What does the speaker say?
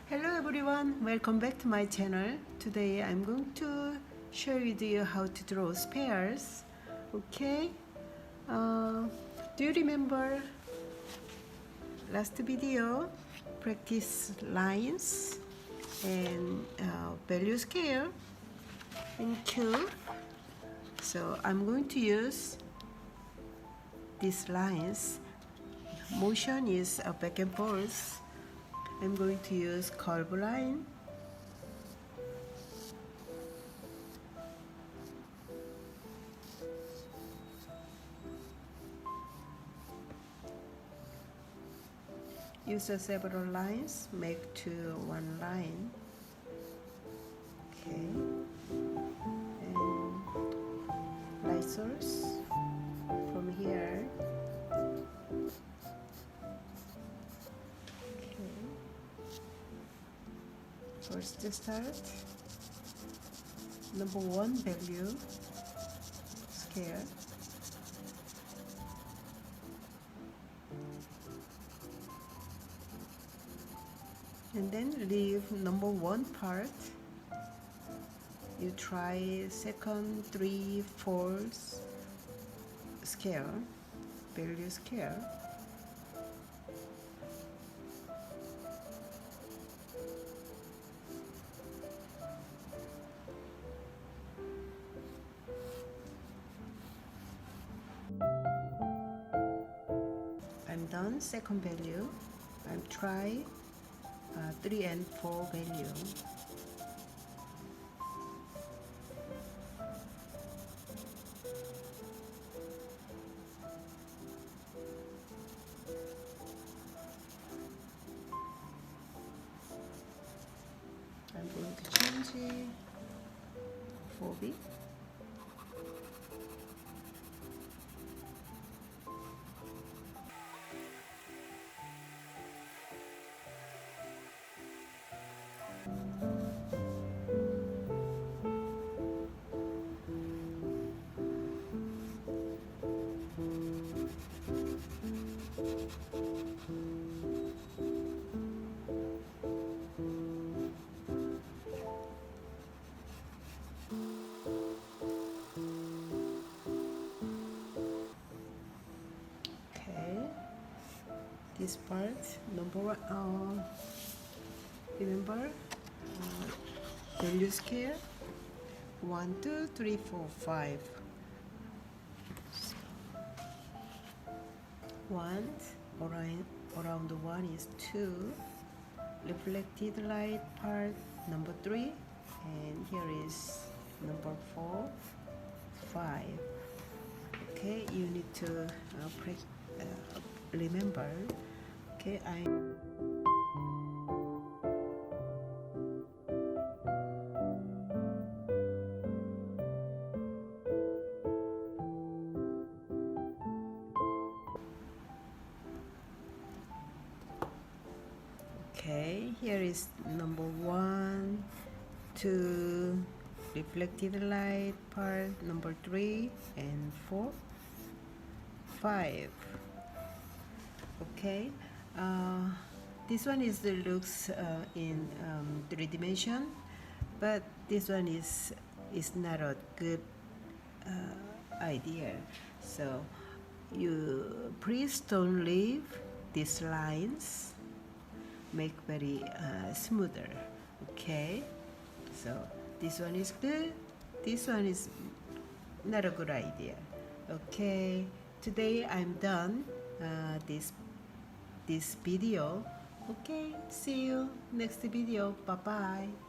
Hello everyone, welcome back to my channel. Today I'm going to share with you how to draw spheres. Okay, do you remember last video practice lines and value scale and cube? So I'm going to use these lines. Motion is back and forth. I'm going to use curve line, use several lines, make to one line. Okay, and light source from here. First to start, number 1 value scale, and then leave number 1 part. You try second, 3, 4th scale, value scale. I'm done second value. I'm try 3 and 4 value. I'm going to change it 4B. This part, number 1, remember value scale 1, 2, 3, 4, 5. So, 1 around 1 is 2, reflected light part number 3, and here is number 4, 5. Okay, you need to remember. Okay, okay, here is number 1, 2, reflected light part number 3, and 4, 5. Okay, this one looks in 3 dimension, but this one is not a good idea. So you please don't leave these lines, make very smoother. Okay, so this one is good, this one is not a good idea. Okay, today I'm done this video. Okay, see you next video. Bye bye.